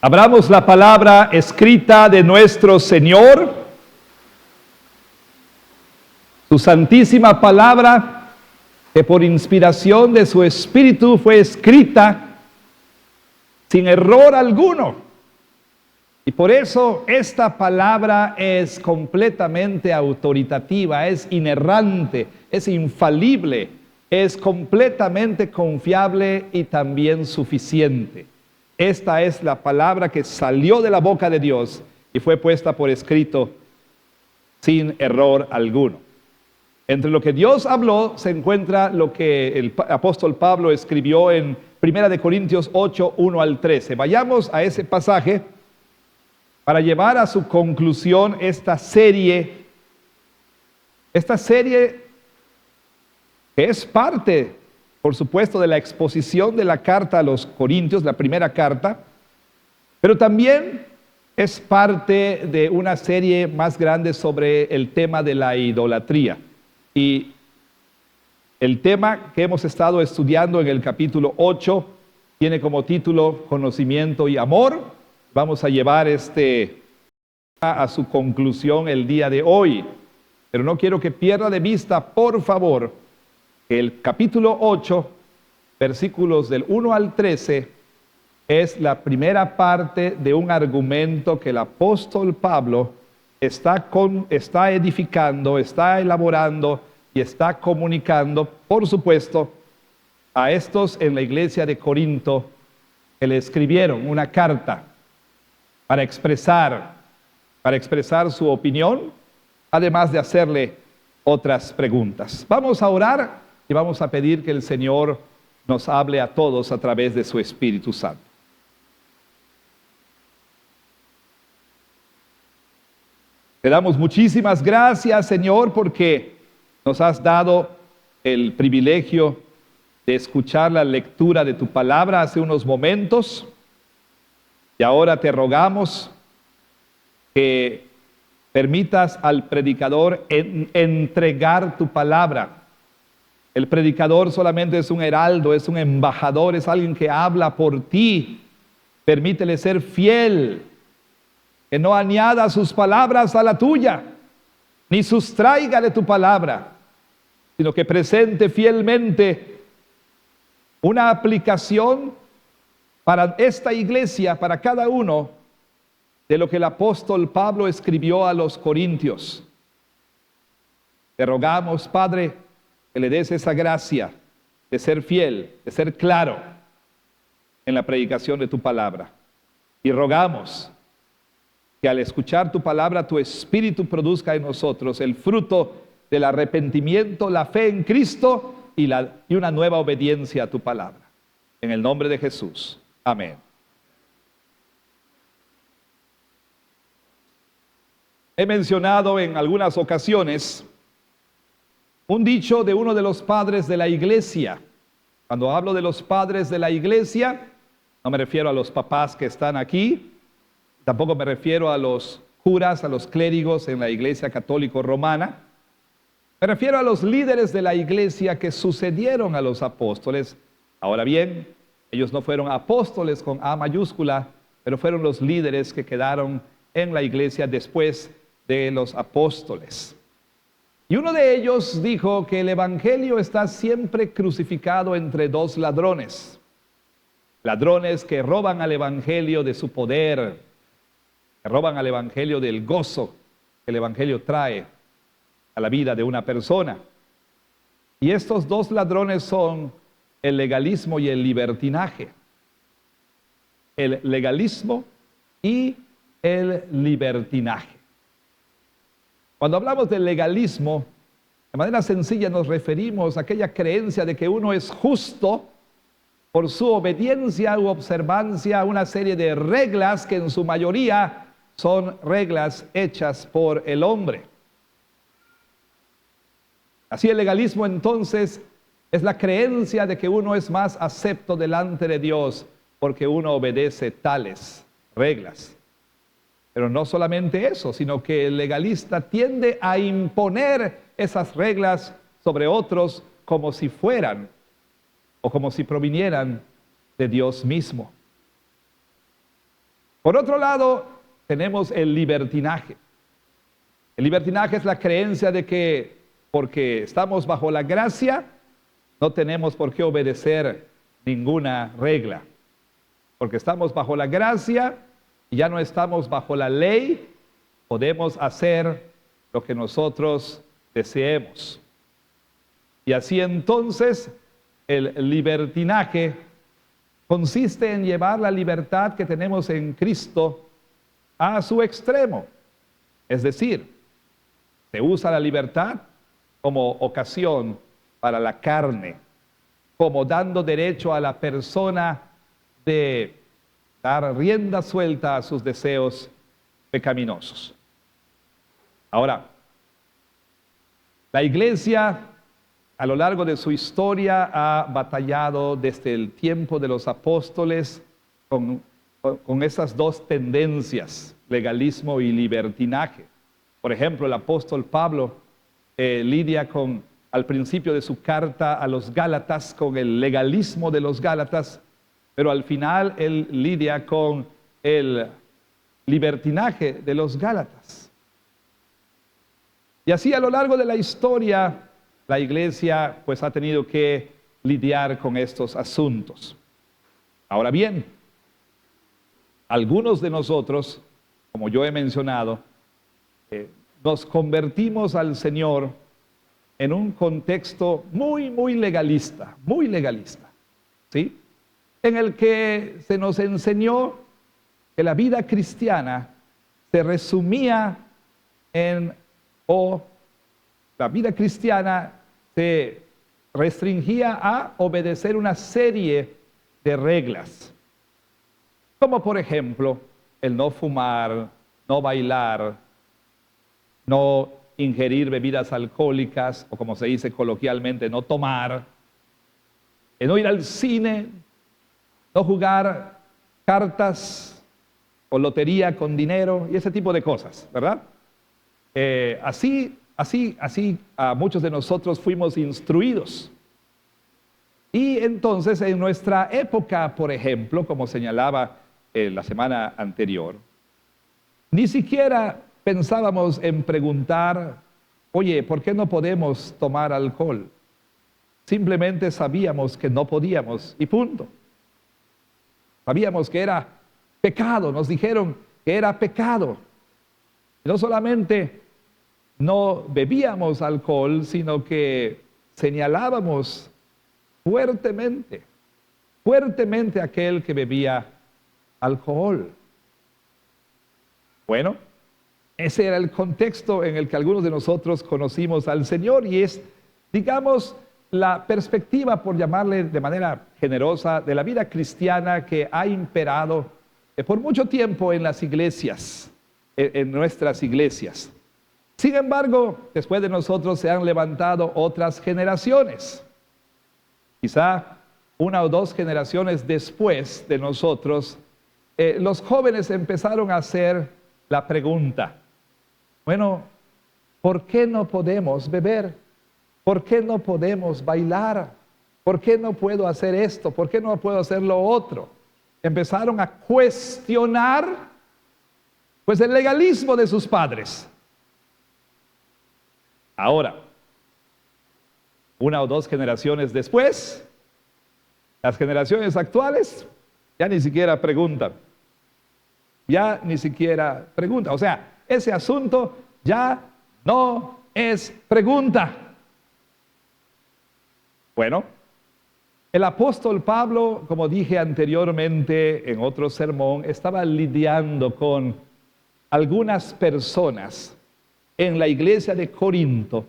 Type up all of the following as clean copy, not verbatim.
Abramos la palabra escrita de nuestro Señor, su santísima palabra, que por inspiración de su Espíritu fue escrita sin error alguno. Y por eso esta palabra es completamente autoritativa, es inerrante, es infalible, es completamente confiable y también suficiente. Esta es la palabra que salió de la boca de Dios y fue puesta por escrito sin error alguno. Entre lo que Dios habló se encuentra lo que el apóstol Pablo escribió en 1 Corintios 8, 1 al 13. Vayamos a ese pasaje para llevar a su conclusión esta serie que es parte, por supuesto, de la exposición de la carta a los Corintios, la primera carta, pero también es parte de una serie más grande sobre el tema de la idolatría. Y el tema que hemos estado estudiando en el capítulo 8 tiene como título Conocimiento y Amor. Vamos a llevar a su conclusión el día de hoy, pero no quiero que pierda de vista, por favor, que el capítulo 8, versículos del 1 al 13, es la primera parte de un argumento que el apóstol Pablo está edificando, está elaborando y está comunicando, por supuesto, a estos en la iglesia de Corinto que le escribieron una carta para expresar su opinión, además de hacerle otras preguntas. Vamos a orar y vamos a pedir que el Señor nos hable a todos a través de su Espíritu Santo. Te damos muchísimas gracias, Señor, porque nos has dado el privilegio de escuchar la lectura de tu palabra hace unos momentos. Y ahora te rogamos que permitas al predicador entregar tu palabra. El predicador solamente es un heraldo, es un embajador, es alguien que habla por ti. Permítele ser fiel, que no añada sus palabras a la tuya, ni sustraiga de tu palabra, sino que presente fielmente una aplicación para esta iglesia, para cada uno, de lo que el apóstol Pablo escribió a los Corintios. Te rogamos, Padre, que le des esa gracia de ser fiel, de ser claro en la predicación de tu palabra. Y rogamos que al escuchar tu palabra, tu Espíritu produzca en nosotros el fruto del arrepentimiento, la fe en Cristo y una nueva obediencia a tu palabra. En el nombre de Jesús. Amén. He mencionado en algunas ocasiones un dicho de uno de los padres de la iglesia. Cuando hablo de los padres de la iglesia, no me refiero a los papás que están aquí, tampoco me refiero a los curas, a los clérigos en la iglesia católico romana. Me refiero a los líderes de la iglesia que sucedieron a los apóstoles. Ahora bien, ellos no fueron apóstoles con A mayúscula, pero fueron los líderes que quedaron en la iglesia después de los apóstoles. Y uno de ellos dijo que el evangelio está siempre crucificado entre dos ladrones. Ladrones que roban al evangelio de su poder, que roban al evangelio del gozo que el evangelio trae a la vida de una persona. Y estos dos ladrones son el legalismo y el libertinaje. El legalismo y el libertinaje. Cuando hablamos del legalismo, de manera sencilla nos referimos a aquella creencia de que uno es justo por su obediencia u observancia a una serie de reglas que en su mayoría son reglas hechas por el hombre. Así el legalismo entonces es la creencia de que uno es más acepto delante de Dios porque uno obedece tales reglas. Pero no solamente eso, sino que el legalista tiende a imponer esas reglas sobre otros como si fueran o como si provinieran de Dios mismo. Por otro lado, tenemos el libertinaje. El libertinaje es la creencia de que porque estamos bajo la gracia, no tenemos por qué obedecer ninguna regla. Porque estamos bajo la gracia y ya no estamos bajo la ley, podemos hacer lo que nosotros deseemos. Y así entonces el libertinaje consiste en llevar la libertad que tenemos en Cristo a su extremo. Es decir, se usa la libertad como ocasión para la carne, como dando derecho a la persona de dar rienda suelta a sus deseos pecaminosos. Ahora, la iglesia a lo largo de su historia ha batallado desde el tiempo de los apóstoles con esas dos tendencias, legalismo y libertinaje. Por ejemplo, el apóstol Pablo lidia al principio de su carta a los Gálatas con el legalismo de los Gálatas, pero al final él lidia con el libertinaje de los Gálatas. Y así a lo largo de la historia, la iglesia pues ha tenido que lidiar con estos asuntos. Ahora bien, algunos de nosotros, como yo he mencionado, nos convertimos al Señor en un contexto muy legalista, ¿sí? En el que se nos enseñó que la vida cristiana se resumía la vida cristiana se restringía a obedecer una serie de reglas, como por ejemplo el no fumar, no bailar, no ingerir bebidas alcohólicas, o como se dice coloquialmente, no tomar, no ir al cine, no jugar cartas o lotería con dinero y ese tipo de cosas, ¿verdad? Así muchos de nosotros fuimos instruidos. Y entonces en nuestra época, por ejemplo, como señalaba la semana anterior, ni siquiera pensábamos en preguntar, oye, ¿por qué no podemos tomar alcohol? Simplemente sabíamos que no podíamos y punto. Sabíamos que era pecado, nos dijeron que era pecado. No solamente no bebíamos alcohol, sino que señalábamos fuertemente a aquel que bebía alcohol. Bueno, ese era el contexto en el que algunos de nosotros conocimos al Señor y es, digamos, la perspectiva, por llamarle de manera generosa, de la vida cristiana que ha imperado por mucho tiempo en las iglesias, en nuestras iglesias. Sin embargo, después de nosotros se han levantado otras generaciones. Quizá una o dos generaciones después de nosotros, los jóvenes empezaron a hacer la pregunta, bueno, ¿por qué no podemos beber? ¿Por qué no podemos bailar? ¿Por qué no puedo hacer esto? ¿Por qué no puedo hacer lo otro? Empezaron a cuestionar pues el legalismo de sus padres. Ahora, una o dos generaciones después, las generaciones actuales ya ni siquiera preguntan. O sea, ese asunto ya no es pregunta. Bueno, el apóstol Pablo, como dije anteriormente en otro sermón, estaba lidiando con algunas personas en la iglesia de Corinto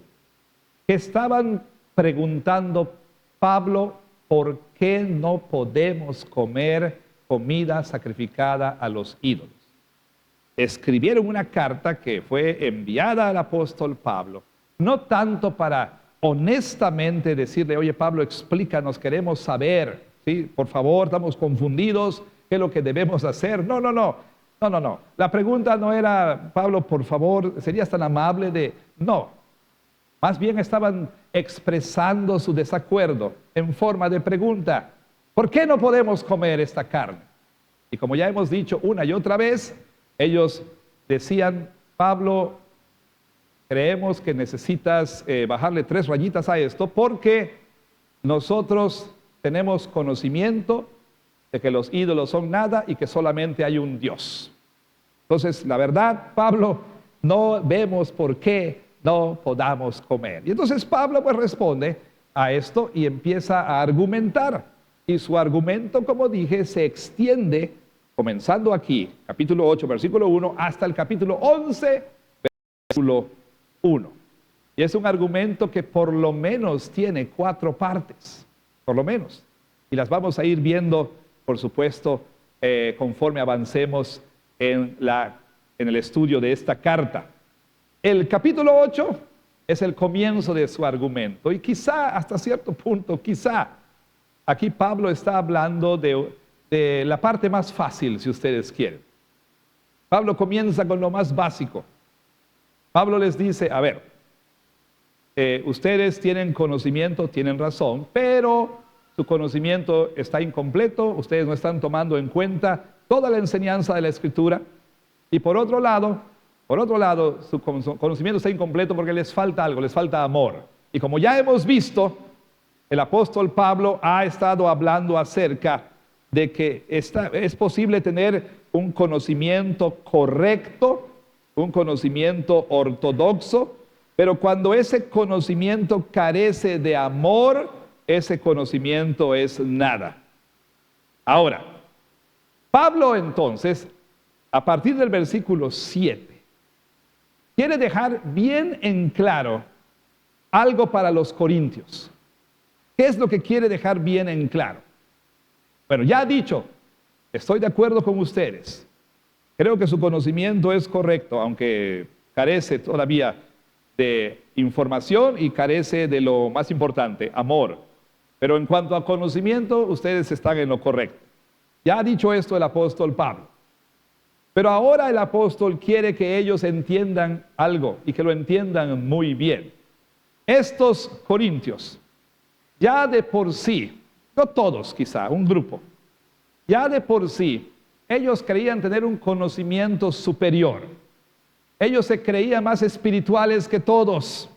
que estaban preguntando, Pablo, ¿por qué no podemos comer comida sacrificada a los ídolos? Escribieron una carta que fue enviada al apóstol Pablo, no tanto para honestamente decirle, oye Pablo, explícanos, queremos saber, ¿sí? Por favor, estamos confundidos, ¿qué es lo que debemos hacer? No. La pregunta no era, Pablo, por favor, ¿serías tan amable de...? No, más bien estaban expresando su desacuerdo en forma de pregunta. ¿Por qué no podemos comer esta carne? Y como ya hemos dicho una y otra vez, ellos decían, Pablo, creemos que necesitas bajarle 3 rayitas a esto porque nosotros tenemos conocimiento de que los ídolos son nada y que solamente hay un Dios. Entonces, la verdad, Pablo, no vemos por qué no podamos comer. Y entonces Pablo pues responde a esto y empieza a argumentar. Y su argumento, como dije, se extiende comenzando aquí, capítulo 8, versículo 1, hasta el capítulo 11, versículo 1. Y es un argumento que por lo menos tiene 4 partes, por lo menos. Y las vamos a ir viendo, por supuesto, conforme avancemos en el estudio de esta carta. El capítulo 8 es el comienzo de su argumento. Y quizá, hasta cierto punto, quizá, aquí Pablo está hablando de la parte más fácil, si ustedes quieren. Pablo comienza con lo más básico. Pablo les dice, a ver, ustedes tienen conocimiento, tienen razón, pero su conocimiento está incompleto, ustedes no están tomando en cuenta toda la enseñanza de la Escritura, y por otro lado, su conocimiento está incompleto porque les falta algo, les falta amor. Y como ya hemos visto, el apóstol Pablo ha estado hablando acerca de que es posible tener un conocimiento correcto, un conocimiento ortodoxo, pero cuando ese conocimiento carece de amor, ese conocimiento es nada. Ahora, Pablo entonces, a partir del versículo 7, quiere dejar bien en claro algo para los corintios. ¿Qué es lo que quiere dejar bien en claro? Bueno, ya ha dicho, estoy de acuerdo con ustedes. Creo que su conocimiento es correcto, aunque carece todavía de información y carece de lo más importante, amor. Pero en cuanto a conocimiento, ustedes están en lo correcto. Ya ha dicho esto el apóstol Pablo. Pero ahora el apóstol quiere que ellos entiendan algo y que lo entiendan muy bien. Estos corintios, ya de por sí, no todos quizá, un grupo, ya de por sí, ellos creían tener un conocimiento superior. Ellos se creían más espirituales que todos,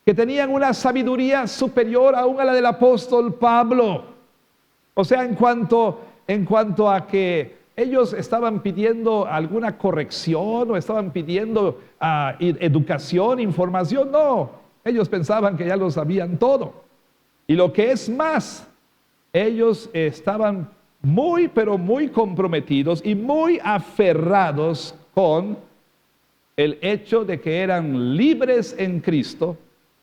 que tenían una sabiduría superior aún a la del apóstol Pablo. O sea, en cuanto a que ellos estaban pidiendo alguna corrección o estaban pidiendo educación, información, no. Ellos pensaban que ya lo sabían todo. Y lo que es más, ellos estaban muy, pero muy comprometidos y muy aferrados con el hecho de que eran libres en Cristo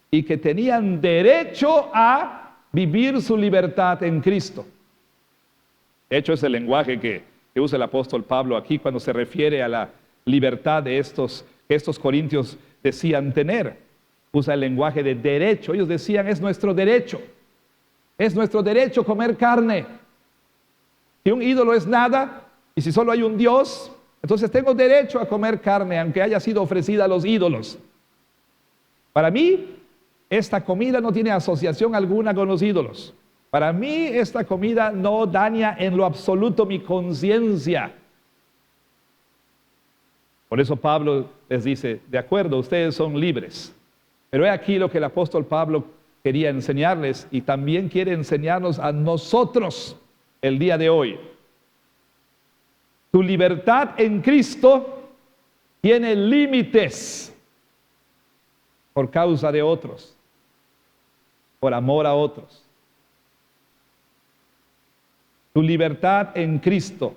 y que tenían derecho a vivir su libertad en Cristo. De hecho, es el lenguaje que usa el apóstol Pablo aquí cuando se refiere a la libertad de que estos corintios decían tener. Usa el lenguaje de derecho. Ellos decían, es nuestro derecho. Es nuestro derecho comer carne. Si un ídolo es nada y si solo hay un Dios, entonces tengo derecho a comer carne aunque haya sido ofrecida a los ídolos. Para mí, esta comida no tiene asociación alguna con los ídolos. Para mí, esta comida no daña en lo absoluto mi conciencia. Por eso Pablo les dice, de acuerdo, ustedes son libres. Pero he aquí lo que el apóstol Pablo quería enseñarles y también quiere enseñarnos a nosotros el día de hoy. Tu libertad en Cristo tiene límites por causa de otros, por amor a otros. Tu libertad en Cristo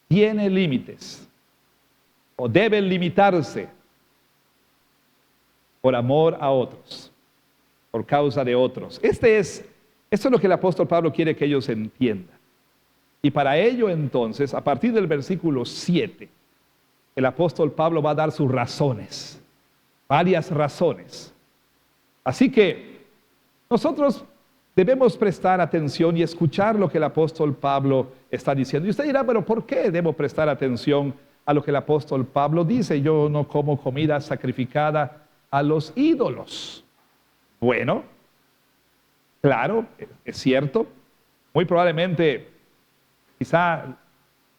tiene límites o debe limitarse por amor a otros, por causa de otros. Esto es lo que el apóstol Pablo quiere que ellos entiendan. Y para ello entonces, a partir del versículo 7, el apóstol Pablo va a dar sus razones, varias razones. Así que nosotros debemos prestar atención y escuchar lo que el apóstol Pablo está diciendo. Y usted dirá, pero ¿por qué debo prestar atención a lo que el apóstol Pablo dice? Yo no como comida sacrificada a los ídolos. Bueno, claro, es cierto. Muy probablemente Quizá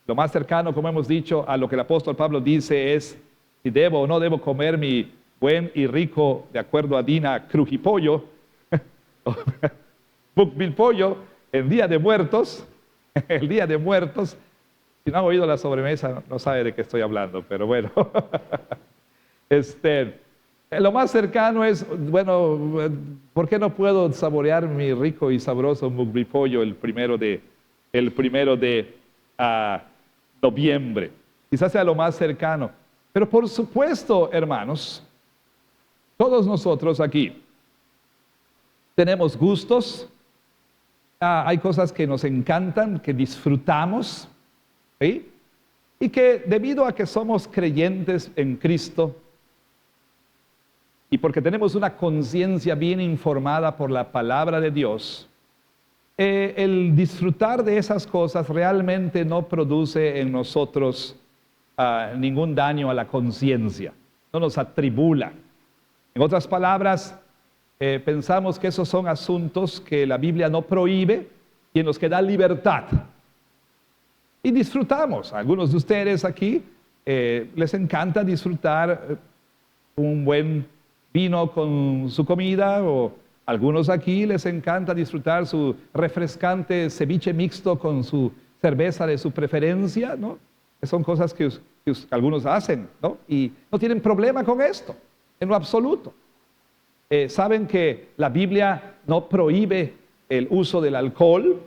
lo más cercano, como hemos dicho, a lo que el apóstol Pablo dice es si debo o no debo comer mi buen y rico, de acuerdo a Dina, crujipollo, pollo, el Día de Muertos, el Día de Muertos. Si no han oído la sobremesa, no sabe de qué estoy hablando, pero bueno. Lo más cercano es, bueno, ¿por qué no puedo saborear mi rico y sabroso pollo el primero de noviembre? Quizás sea lo más cercano. Pero por supuesto, hermanos, todos nosotros aquí tenemos gustos, hay cosas que nos encantan, que disfrutamos, ¿sí? Y que debido a que somos creyentes en Cristo y porque tenemos una conciencia bien informada por la palabra de Dios, el disfrutar de esas cosas realmente no produce en nosotros ningún daño a la conciencia, no nos atribula. En otras palabras, pensamos que esos son asuntos que la Biblia no prohíbe y en los que da libertad. Y disfrutamos. A algunos de ustedes aquí les encanta disfrutar un buen vino con su comida, o algunos aquí les encanta disfrutar su refrescante ceviche mixto con su cerveza de su preferencia, ¿no? Son cosas que algunos hacen, ¿no? Y no tienen problema con esto, en lo absoluto. Saben que la Biblia no prohíbe el uso del alcohol,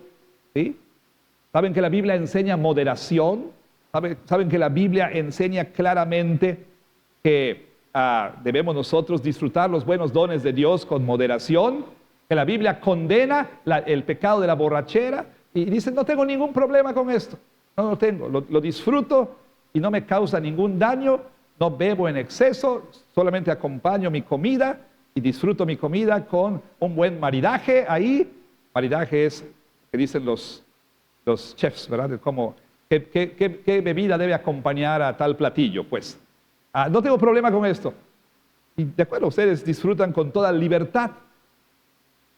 ¿sí? Saben que la Biblia enseña moderación, saben que la Biblia enseña claramente que debemos nosotros disfrutar los buenos dones de Dios con moderación, que la Biblia condena el pecado de la borrachera y dicen, no tengo ningún problema con esto, no lo tengo, lo disfruto y no me causa ningún daño, no bebo en exceso, solamente acompaño mi comida y disfruto mi comida con un buen maridaje ahí. Maridaje es, que dicen los chefs, ¿verdad? Como, ¿qué bebida debe acompañar a tal platillo? Pues, no tengo problema con esto. Y de acuerdo, ustedes disfrutan con toda libertad.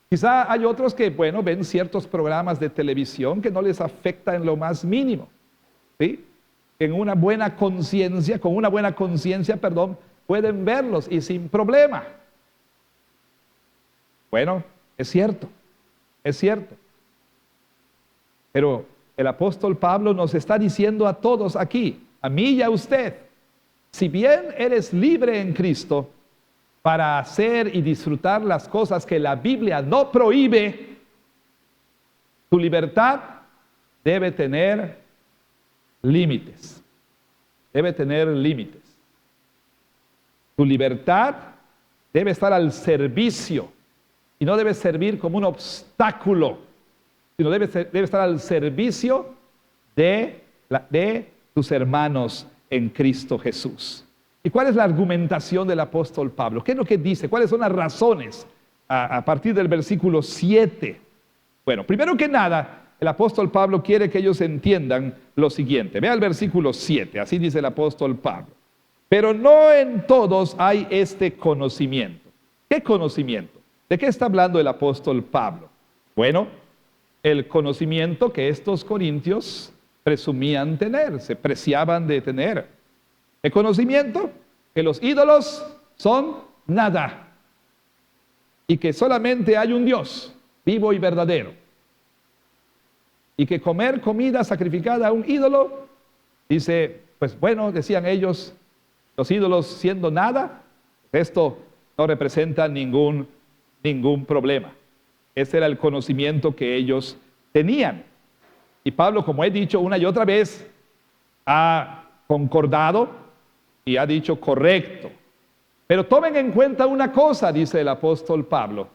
Quizá hay otros que, bueno, ven ciertos programas de televisión que no les afecta en lo más mínimo, ¿sí? Con una buena conciencia, pueden verlos y sin problema. Bueno, es cierto. Pero el apóstol Pablo nos está diciendo a todos aquí, a mí y a usted, si bien eres libre en Cristo para hacer y disfrutar las cosas que la Biblia no prohíbe, tu libertad debe tener límites. Tu libertad debe estar al servicio y no debe servir como un obstáculo, sino debe estar al servicio de tus hermanos en Cristo Jesús. ¿Y cuál es la argumentación del apóstol Pablo? ¿Qué es lo que dice? ¿Cuáles son las razones a partir del versículo 7? Bueno, primero que nada, el apóstol Pablo quiere que ellos entiendan lo siguiente. Vea el versículo 7, así dice el apóstol Pablo. Pero no en todos hay este conocimiento. ¿Qué conocimiento? ¿De qué está hablando el apóstol Pablo? Bueno, el conocimiento que estos corintios presumían tener, se preciaban de tener. El conocimiento que los ídolos son nada y que solamente hay un Dios vivo y verdadero. Y que comer comida sacrificada a un ídolo, dice, pues bueno, decían ellos, los ídolos siendo nada, esto no representa ningún problema. Ese era el conocimiento que ellos tenían. Y Pablo, como he dicho una y otra vez, ha concordado y ha dicho correcto. Pero tomen en cuenta una cosa, dice el apóstol Pablo.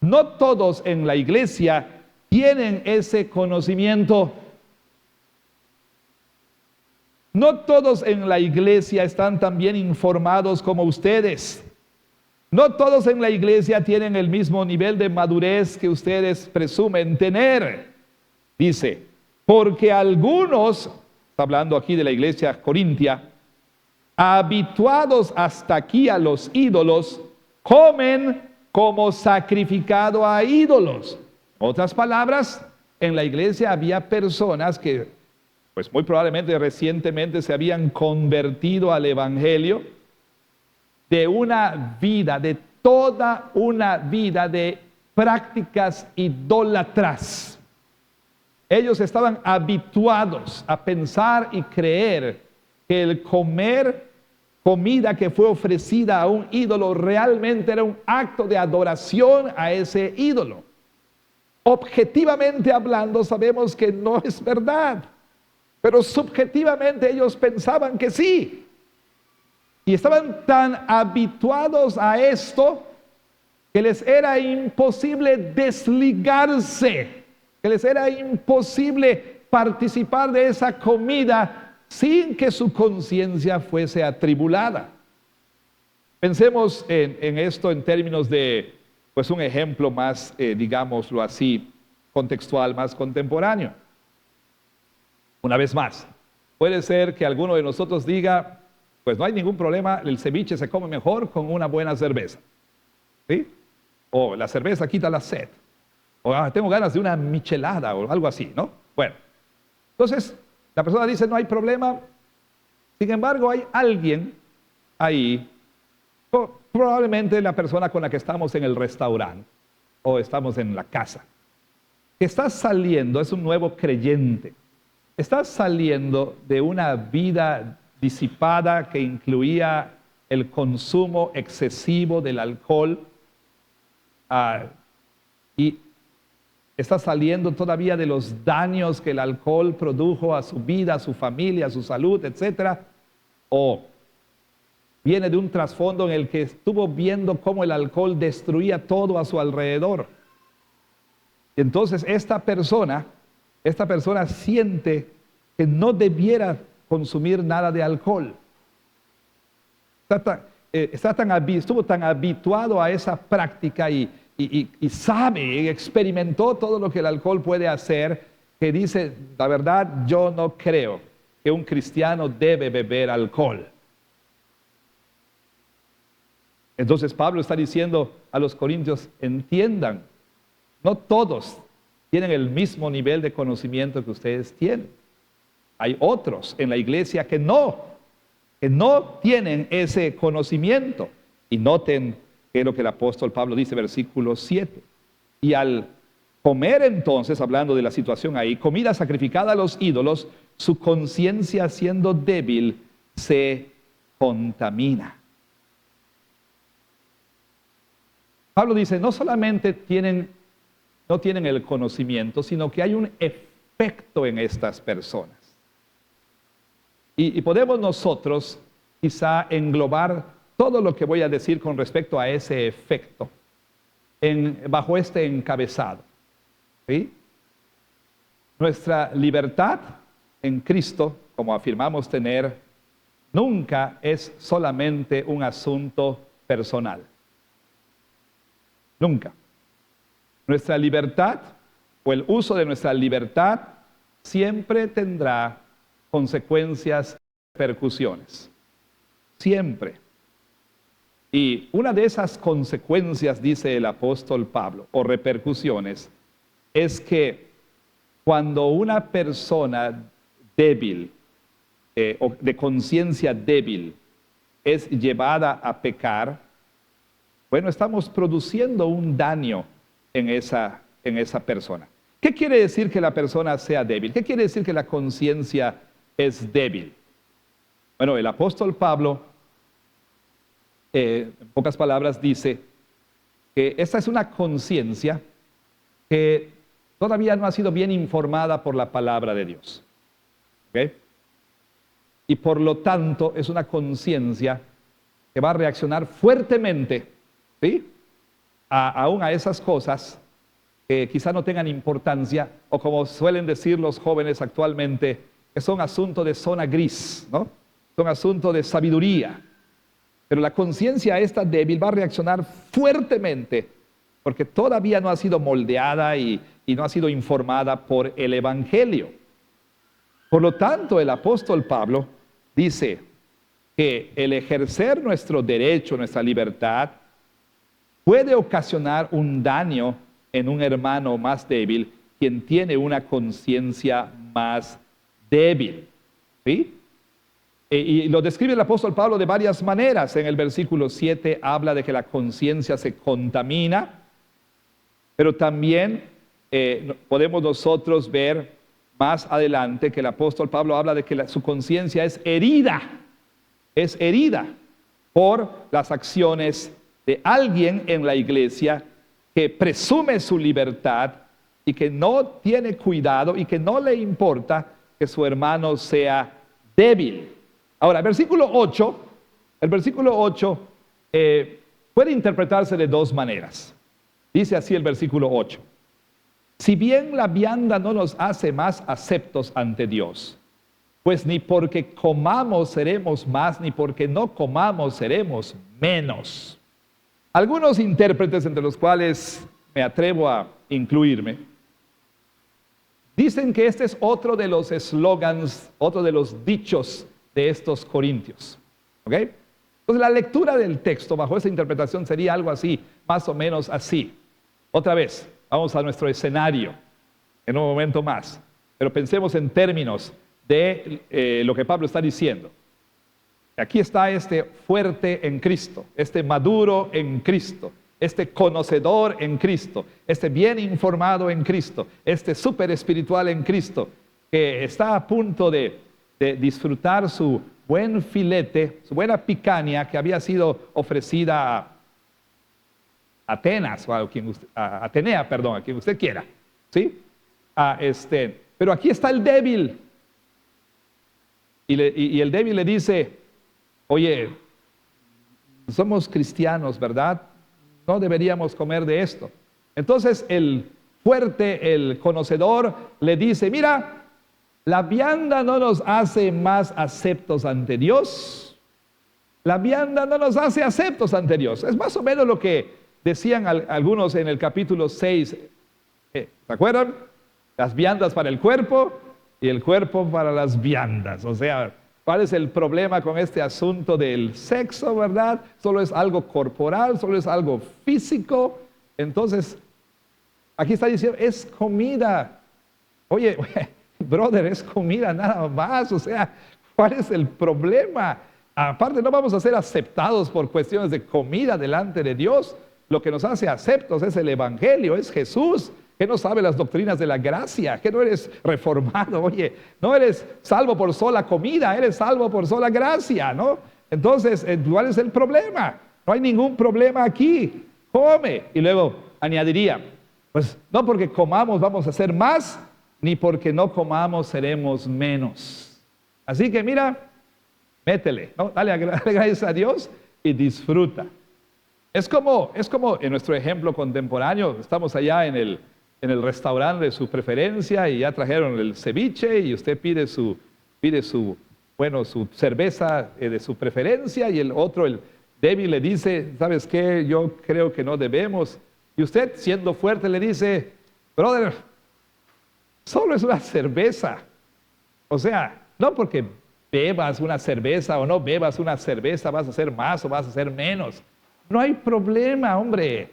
No todos en la iglesia tienen ese conocimiento. No todos en la iglesia están tan bien informados como ustedes. No todos en la iglesia tienen el mismo nivel de madurez que ustedes presumen tener. Dice, porque algunos, está hablando aquí de la iglesia corintia, habituados hasta aquí a los ídolos, comen como sacrificado a ídolos. En otras palabras, en la iglesia había personas que pues muy probablemente recientemente se habían convertido al Evangelio, de una vida, de toda una vida de prácticas idólatras. Ellos estaban habituados a pensar y creer que el comer comida que fue ofrecida a un ídolo realmente era un acto de adoración a ese ídolo. Objetivamente hablando, sabemos que no es verdad, pero subjetivamente ellos pensaban que sí. Y estaban tan habituados a esto que les era imposible desligarse, que les era imposible participar de esa comida sin que su conciencia fuese atribulada. Pensemos en esto en términos de, pues, un ejemplo más, digámoslo así, contextual, más contemporáneo. Una vez más, puede ser que alguno de nosotros diga, pues no hay ningún problema, el ceviche se come mejor con una buena cerveza, ¿sí? O la cerveza quita la sed, o tengo ganas de una michelada o algo así, ¿no? Bueno, entonces la persona dice, no hay problema. Sin embargo, hay alguien ahí, probablemente la persona con la que estamos en el restaurante o estamos en la casa, que está saliendo, es un nuevo creyente, está saliendo de una vida disipada que incluía el consumo excesivo del alcohol, y está saliendo todavía de los daños que el alcohol produjo a su vida, a su familia, a su salud, etc. O viene de un trasfondo en el que estuvo viendo cómo el alcohol destruía todo a su alrededor. Entonces esta persona siente que no debiera consumir nada de alcohol. Estuvo tan habituado a esa práctica y sabe, y experimentó todo lo que el alcohol puede hacer, que dice, la verdad, yo no creo que un cristiano debe beber alcohol. Entonces Pablo está diciendo a los corintios, entiendan, no todos tienen el mismo nivel de conocimiento que ustedes tienen. Hay otros en la iglesia que no tienen ese conocimiento. Y noten que es lo que el apóstol Pablo dice, versículo 7. Y al comer entonces, hablando de la situación ahí, comida sacrificada a los ídolos, su conciencia siendo débil se contamina. Pablo dice, no solamente no tienen el conocimiento, sino que hay un efecto en estas personas. Y podemos nosotros quizá englobar todo lo que voy a decir con respecto a ese efecto bajo este encabezado, ¿sí? Nuestra libertad en Cristo, como afirmamos tener, nunca es solamente un asunto personal. Nunca. Nuestra libertad o el uso de nuestra libertad siempre tendrá consecuencias y repercusiones. Siempre. Y una de esas consecuencias, dice el apóstol Pablo, o repercusiones, es que cuando una persona débil o de conciencia débil es llevada a pecar, bueno, estamos produciendo un daño en esa persona. ¿Qué quiere decir que la persona sea débil? ¿Qué quiere decir que la conciencia es débil? Bueno, el apóstol Pablo, en pocas palabras, dice que esta es una conciencia que todavía no ha sido bien informada por la palabra de Dios. ¿Ok? Y por lo tanto es una conciencia que va a reaccionar fuertemente, ¿sí?, aún a esas cosas que quizá no tengan importancia, o como suelen decir los jóvenes actualmente, que son asunto de zona gris, ¿no? Son asunto de sabiduría. Pero la conciencia esta débil va a reaccionar fuertemente porque todavía no ha sido moldeada y no ha sido informada por el Evangelio. Por lo tanto, el apóstol Pablo dice que el ejercer nuestro derecho, nuestra libertad, puede ocasionar un daño en un hermano más débil, quien tiene una conciencia más débil. ¿Sí? Y lo describe el apóstol Pablo de varias maneras. En el versículo 7 habla de que la conciencia se contamina, pero también podemos nosotros ver más adelante que el apóstol Pablo habla de que su conciencia es herida por las acciones de alguien en la iglesia que presume su libertad y que no tiene cuidado y que no le importa que su hermano sea débil. Ahora, el versículo 8 puede interpretarse de dos maneras. Dice así el versículo 8. Si bien la vianda no nos hace más aceptos ante Dios, pues ni porque comamos seremos más, ni porque no comamos seremos menos. Algunos intérpretes, entre los cuales me atrevo a incluirme, dicen que este es otro de los eslogans, otro de los dichos de estos corintios. ¿Ok? Entonces la lectura del texto bajo esa interpretación sería algo así, más o menos así. Otra vez, vamos a nuestro escenario en un momento más, pero pensemos en términos de lo que Pablo está diciendo. Aquí está este fuerte en Cristo, este maduro en Cristo, este conocedor en Cristo, este bien informado en Cristo, este súper espiritual en Cristo, que está a punto de disfrutar su buen filete, su buena picaña que había sido ofrecida a Atenas, o a Atenea, perdón, a quien usted quiera, ¿sí? Pero aquí está el débil, y el débil le dice, oye, somos cristianos, ¿verdad? No deberíamos comer de esto. Entonces el fuerte, el conocedor, le dice, mira, la vianda no nos hace más aceptos ante Dios. La vianda no nos hace aceptos ante Dios. Es más o menos lo que decían algunos en el capítulo 6. ¿Se acuerdan? Las viandas para el cuerpo y el cuerpo para las viandas. O sea, ¿cuál es el problema con este asunto del sexo, verdad? Solo es algo corporal, solo es algo físico. Entonces, aquí está diciendo, es comida. Oye, brother, es comida nada más. O sea, ¿cuál es el problema? Aparte, no vamos a ser aceptados por cuestiones de comida delante de Dios. Lo que nos hace aceptos es el Evangelio, es Jesús, que no sabe las doctrinas de la gracia, que no eres reformado, oye, no eres salvo por sola comida, eres salvo por sola gracia, ¿no? Entonces, ¿cuál es el problema? No hay ningún problema aquí, come. Y luego añadiría, pues no porque comamos vamos a ser más, ni porque no comamos seremos menos. Así que mira, métele, ¿no? Dale gracias a Dios y disfruta. Es como en nuestro ejemplo contemporáneo, estamos allá en el restaurante de su preferencia y ya trajeron el ceviche y usted pide su cerveza de su preferencia y el otro, el débil, le dice, ¿sabes qué? Yo creo que no debemos. Y usted, siendo fuerte, le dice, brother, solo es una cerveza. O sea, no porque bebas una cerveza o no bebas una cerveza vas a hacer más o vas a hacer menos. No hay problema, hombre.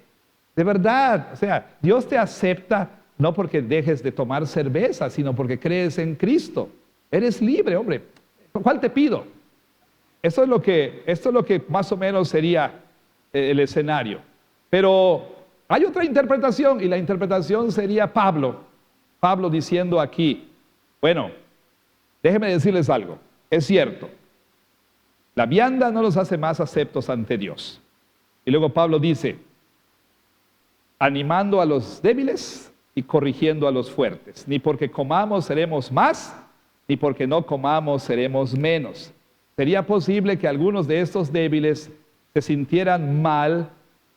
De verdad. O sea, Dios te acepta no porque dejes de tomar cerveza, sino porque crees en Cristo. Eres libre, hombre. ¿Cuál te pido? Esto es lo que más o menos sería el escenario. Pero hay otra interpretación y la interpretación sería Pablo diciendo aquí, bueno, déjenme decirles algo. Es cierto, la vianda no los hace más aceptos ante Dios. Y luego Pablo dice, animando a los débiles y corrigiendo a los fuertes. Ni porque comamos seremos más, ni porque no comamos seremos menos. Sería posible que algunos de estos débiles se sintieran mal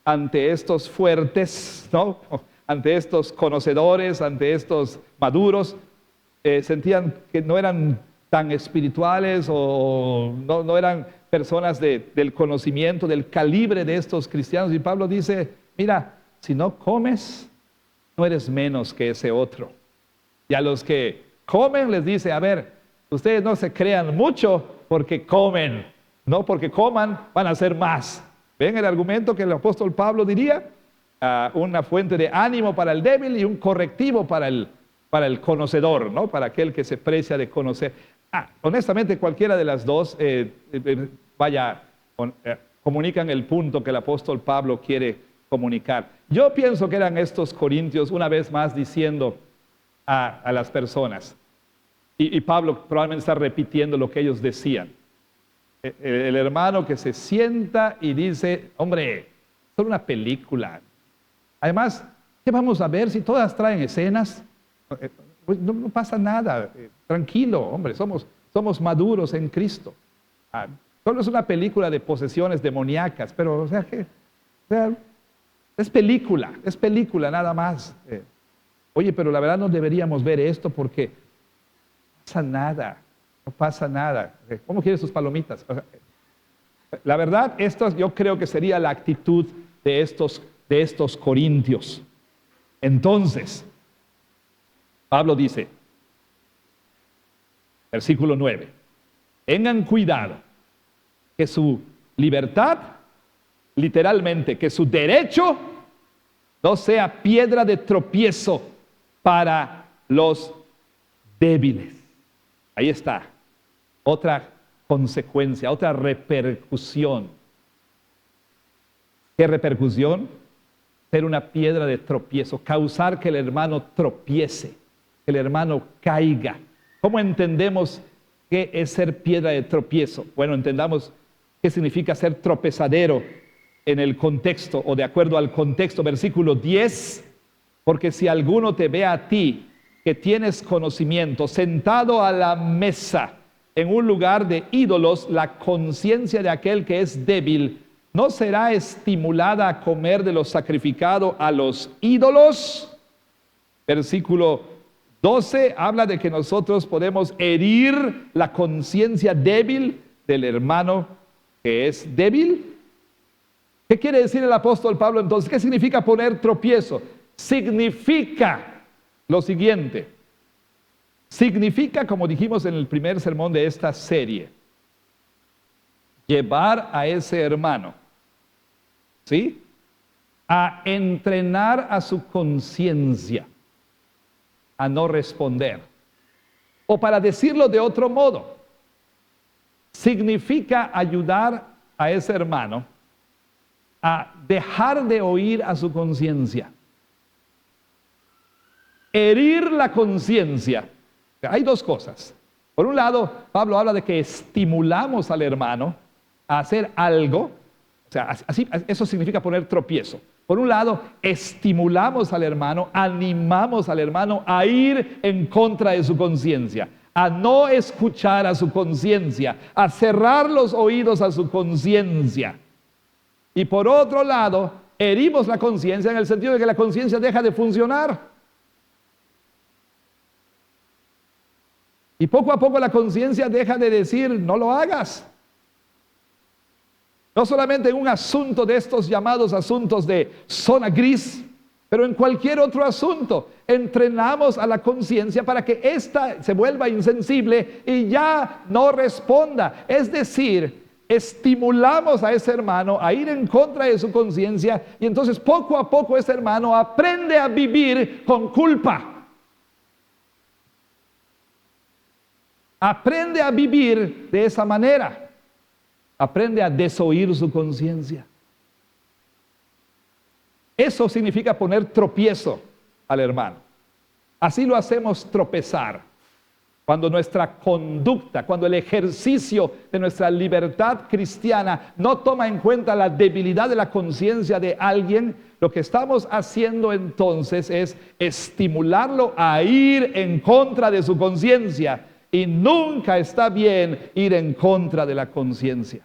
ante estos fuertes, ¿no? Ante estos conocedores, ante estos maduros. Sentían que no eran tan espirituales o no eran personas del conocimiento, del calibre de estos cristianos. Y Pablo dice, mira, si no comes, no eres menos que ese otro. Y a los que comen les dice, a ver, ustedes no se crean mucho porque comen, no porque coman van a ser más. ¿Ven el argumento que el apóstol Pablo diría? Una fuente de ánimo para el débil y un correctivo para para el conocedor, ¿no? Para aquel que se precia de conocer. Honestamente, cualquiera de las dos, comunican el punto que el apóstol Pablo quiere comunicar. Yo pienso que eran estos corintios una vez más diciendo a las personas, y Pablo probablemente está repitiendo lo que ellos decían. El hermano que se sienta y dice, hombre, es solo una película. Además, ¿qué vamos a ver si todas traen escenas? Pues no pasa nada, tranquilo, hombre, somos maduros en Cristo. Solo es una película de posesiones demoníacas, pero es película nada más. Oye, pero la verdad no deberíamos ver esto porque no pasa nada. ¿Cómo quieres sus palomitas? La verdad, esto yo creo que sería la actitud de estos corintios. Entonces, Pablo dice, versículo 9, tengan cuidado que su libertad, literalmente, que su derecho no sea piedra de tropiezo para los débiles. Ahí está, otra consecuencia, otra repercusión. ¿Qué repercusión? Ser una piedra de tropiezo, causar que el hermano tropiece, que el hermano caiga. ¿Cómo entendemos qué es ser piedra de tropiezo? Bueno, entendamos qué significa ser tropezadero en el contexto o de acuerdo al contexto. Versículo 10, porque si alguno te ve a ti que tienes conocimiento, sentado a la mesa en un lugar de ídolos, la conciencia de aquel que es débil no será estimulada a comer de lo sacrificado a los ídolos. Versículo 12 habla de que nosotros podemos herir la conciencia débil del hermano que es débil. ¿Qué quiere decir el apóstol Pablo entonces? ¿Qué significa poner tropiezo? Significa lo siguiente. Significa, como dijimos en el primer sermón de esta serie, llevar a ese hermano, ¿sí?, a entrenar a su conciencia a no responder. O para decirlo de otro modo, significa ayudar a ese hermano a dejar de oír a su conciencia. Herir la conciencia. Hay dos cosas. Por un lado, Pablo habla de que estimulamos al hermano a hacer algo. O sea, eso significa poner tropiezo. Por un lado, estimulamos al hermano, animamos al hermano a ir en contra de su conciencia, a no escuchar a su conciencia, a cerrar los oídos a su conciencia. Y por otro lado, herimos la conciencia en el sentido de que la conciencia deja de funcionar. Y poco a poco la conciencia deja de decir, no lo hagas. No solamente en un asunto de estos llamados asuntos de zona gris, pero en cualquier otro asunto. Entrenamos a la conciencia para que ésta se vuelva insensible y ya no responda. Es decir, estimulamos a ese hermano a ir en contra de su conciencia y entonces poco a poco ese hermano aprende a vivir con culpa. Aprende a vivir de esa manera. Aprende a desoír su conciencia. Eso significa poner tropiezo al hermano. Así lo hacemos tropezar. Cuando nuestra conducta, cuando el ejercicio de nuestra libertad cristiana no toma en cuenta la debilidad de la conciencia de alguien, lo que estamos haciendo entonces es estimularlo a ir en contra de su conciencia. Y nunca está bien ir en contra de la conciencia.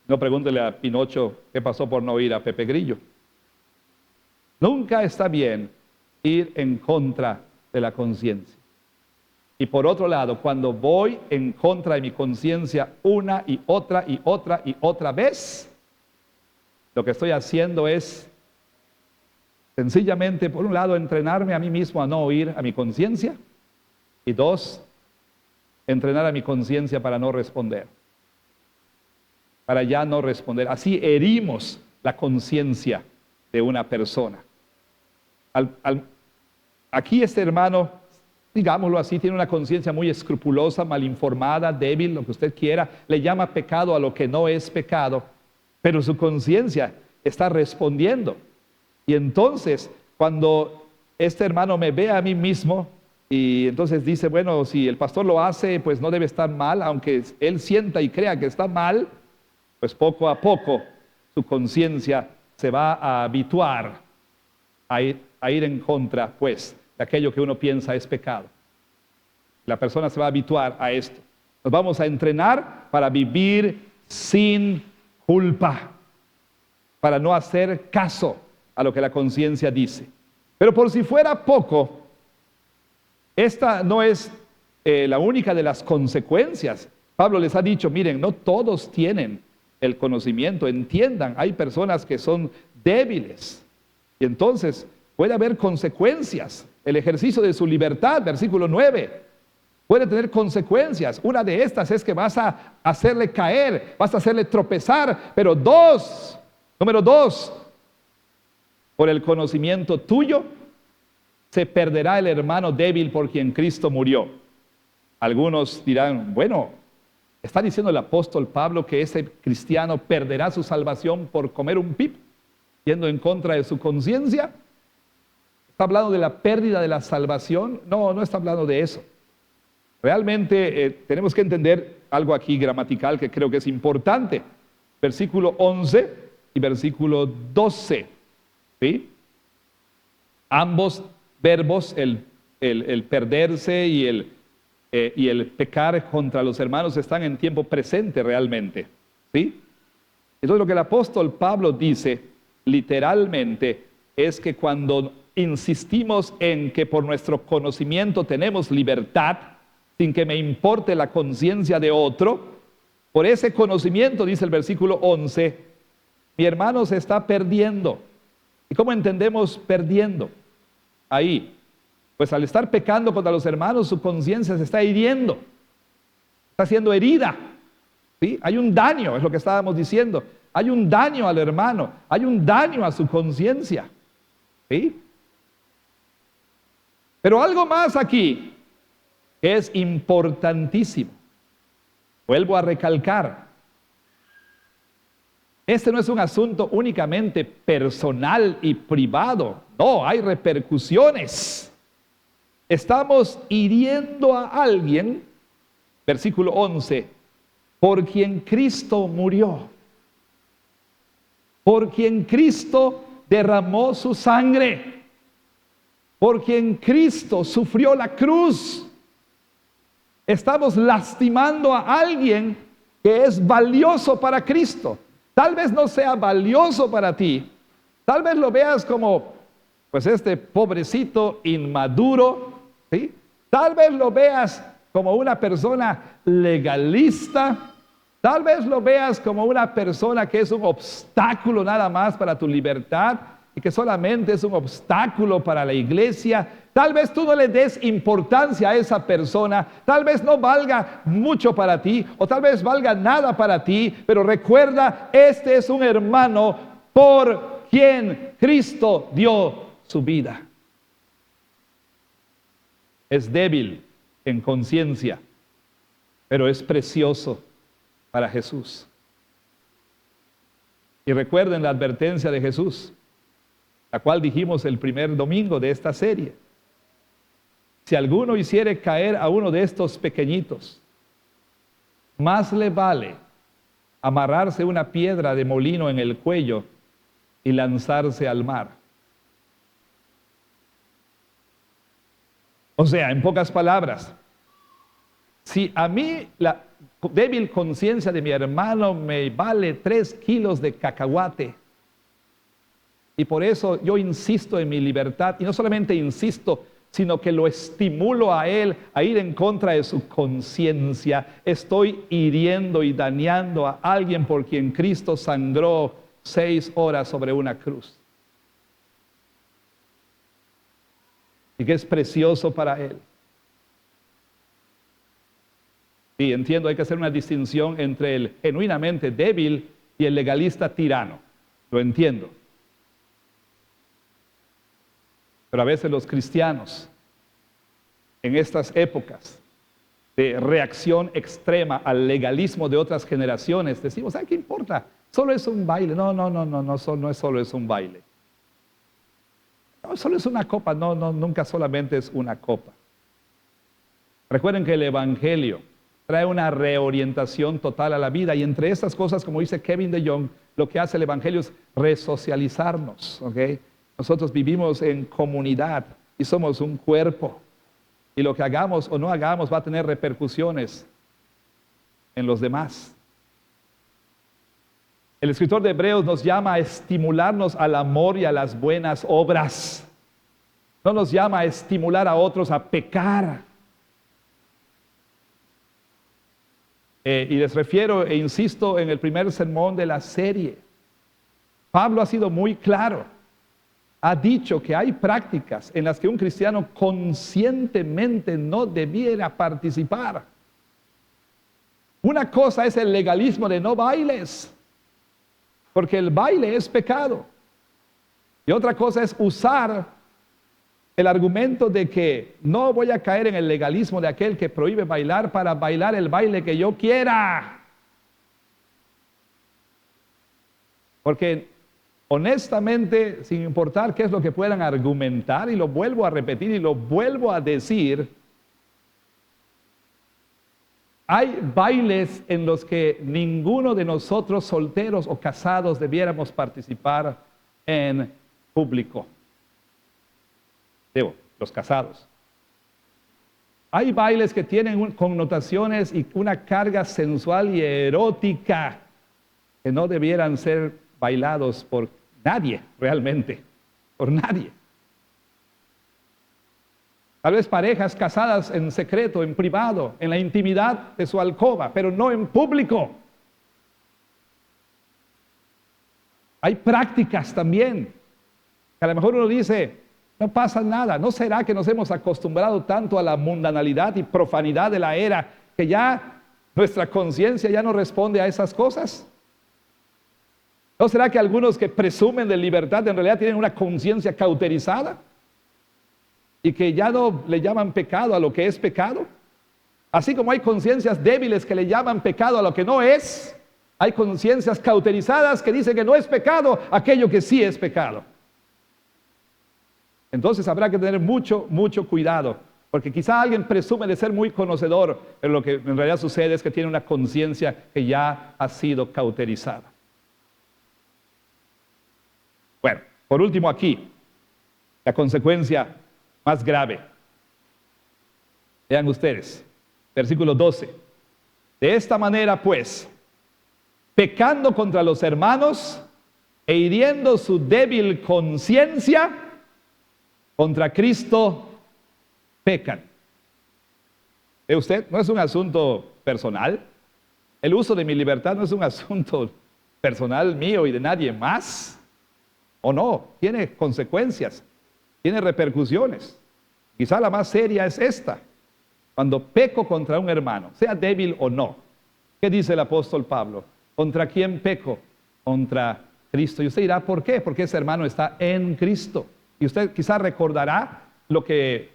No pregúntele a Pinocho qué pasó por no oír a Pepe Grillo. Nunca está bien ir en contra de la conciencia. Y por otro lado, cuando voy en contra de mi conciencia una y otra y otra y otra vez, lo que estoy haciendo es sencillamente, por un lado, entrenarme a mí mismo a no oír a mi conciencia. Y dos, entrenar a mi conciencia para no responder. Para ya no responder. Así herimos la conciencia de una persona. Aquí este hermano, digámoslo así, tiene una conciencia muy escrupulosa, mal informada, débil, lo que usted quiera, le llama pecado a lo que no es pecado, pero su conciencia está respondiendo. Y entonces, cuando este hermano me ve a mí mismo, y entonces dice, bueno, si el pastor lo hace, pues no debe estar mal, aunque él sienta y crea que está mal, pues poco a poco su conciencia se va a habituar a ir en contra, pues, de aquello que uno piensa es pecado. La persona se va a habituar a esto. Nos vamos a entrenar para vivir sin culpa, para no hacer caso a lo que la conciencia dice. Pero por si fuera poco, esta no es la única de las consecuencias. Pablo les ha dicho, miren, no todos tienen el conocimiento, entiendan, hay personas que son débiles. Y entonces puede haber consecuencias. El ejercicio de su libertad, versículo 9, puede tener consecuencias. Una de estas es que vas a hacerle caer, vas a hacerle tropezar, pero número dos, por el conocimiento tuyo, se perderá el hermano débil por quien Cristo murió. Algunos dirán, bueno, ¿está diciendo el apóstol Pablo que ese cristiano perderá su salvación por comer un pip, yendo en contra de su conciencia? ¿Está hablando de la pérdida de la salvación? No, no está hablando de eso. Realmente tenemos que entender algo aquí gramatical que creo que es importante. Versículo 11 y versículo 12. ¿Sí? Ambos verbos, el perderse y el pecar contra los hermanos, están en tiempo presente realmente. ¿Sí? Entonces lo que el apóstol Pablo dice literalmente es que cuando insistimos en que por nuestro conocimiento tenemos libertad, sin que me importe la conciencia de otro, por ese conocimiento, dice el versículo 11, mi hermano se está perdiendo. ¿Y cómo entendemos perdiendo? Ahí, pues al estar pecando contra los hermanos, su conciencia se está hiriendo, está siendo herida. ¿Sí? Hay un daño, es lo que estábamos diciendo. Hay un daño al hermano, hay un daño a su conciencia. ¿Sí? Pero algo más aquí que es importantísimo. Vuelvo a recalcar. Este no es un asunto únicamente personal y privado. No, hay repercusiones. Estamos hiriendo a alguien, versículo 11, por quien Cristo murió. Por quien Cristo derramó su sangre. Por quien Cristo sufrió la cruz. Estamos lastimando a alguien que es valioso para Cristo. Tal vez no sea valioso para ti. Tal vez lo veas como, pues este pobrecito inmaduro, ¿sí? Tal vez lo veas como una persona legalista. Tal vez lo veas como una persona que es un obstáculo nada más para tu libertad y que solamente es un obstáculo para la iglesia. Tal vez tú no le des importancia a esa persona, tal vez no valga mucho para ti, o tal vez valga nada para ti, pero recuerda, este es un hermano por quien Cristo dio su vida. Es débil en conciencia, pero es precioso para Jesús. Y recuerden la advertencia de Jesús, la cual dijimos el primer domingo de esta serie. Si alguno hiciere caer a uno de estos pequeñitos, más le vale amarrarse una piedra de molino en el cuello y lanzarse al mar. O sea, en pocas palabras, si a mí la débil conciencia de mi hermano me vale 3 kilos de cacahuate, y por eso yo insisto en mi libertad, y no solamente insisto, sino que lo estimulo a él a ir en contra de su conciencia. Estoy hiriendo y dañando a alguien por quien Cristo sangró 6 horas sobre una cruz. Y que es precioso para él. Sí, entiendo, hay que hacer una distinción entre el genuinamente débil y el legalista tirano. Lo entiendo. Pero a veces los cristianos, en estas épocas de reacción extrema al legalismo de otras generaciones, decimos, ¿qué importa? Solo es un baile. No, no es solo es un baile. No, solo es una copa. No, nunca solamente es una copa. Recuerden que el Evangelio trae una reorientación total a la vida, y entre estas cosas, como dice Kevin DeYoung, lo que hace el Evangelio es resocializarnos, ¿ok? Nosotros vivimos en comunidad y somos un cuerpo, y lo que hagamos o no hagamos va a tener repercusiones en los demás. El escritor de Hebreos nos llama a estimularnos al amor y a las buenas obras. No nos llama a estimular a otros a pecar. Y les refiero e insisto en el primer sermón de la serie. Pablo ha sido muy claro. Ha dicho que hay prácticas en las que un cristiano conscientemente no debiera participar. Una cosa es el legalismo de no bailes, porque el baile es pecado. Y otra cosa es usar el argumento de que no voy a caer en el legalismo de aquel que prohíbe bailar para bailar el baile que yo quiera. Porque honestamente, sin importar qué es lo que puedan argumentar, y lo vuelvo a repetir y lo vuelvo a decir, hay bailes en los que ninguno de nosotros, solteros o casados, debiéramos participar en público. Digo, los casados. Hay bailes que tienen connotaciones y una carga sensual y erótica que no debieran ser bailados por nadie, realmente, por nadie. Tal vez parejas casadas en secreto, en privado, en la intimidad de su alcoba, pero no en público. Hay prácticas también, que a lo mejor uno dice, no pasa nada. ¿No será que nos hemos acostumbrado tanto a la mundanalidad y profanidad de la era que ya nuestra conciencia ya no responde a esas cosas? ¿No será que algunos que presumen de libertad en realidad tienen una conciencia cauterizada y que ya no le llaman pecado a lo que es pecado? Así como hay conciencias débiles que le llaman pecado a lo que no es, hay conciencias cauterizadas que dicen que no es pecado aquello que sí es pecado. Entonces habrá que tener mucho cuidado, porque quizá alguien presume de ser muy conocedor, pero lo que en realidad sucede es que tiene una conciencia que ya ha sido cauterizada. Bueno, por último aquí, la consecuencia más grave. Vean ustedes, versículo 12. De esta manera, pues, pecando contra los hermanos e hiriendo su débil conciencia, contra Cristo pecan. ¿Ve usted? No es un asunto personal. El uso de mi libertad no es un asunto personal mío y de nadie más. ¿O no? Tiene consecuencias, tiene repercusiones. Quizá la más seria es esta. Cuando peco contra un hermano, sea débil o no. ¿Qué dice el apóstol Pablo? ¿Contra quién peco? Contra Cristo. Y usted dirá, ¿por qué? Porque ese hermano está en Cristo. Y usted quizá recordará lo que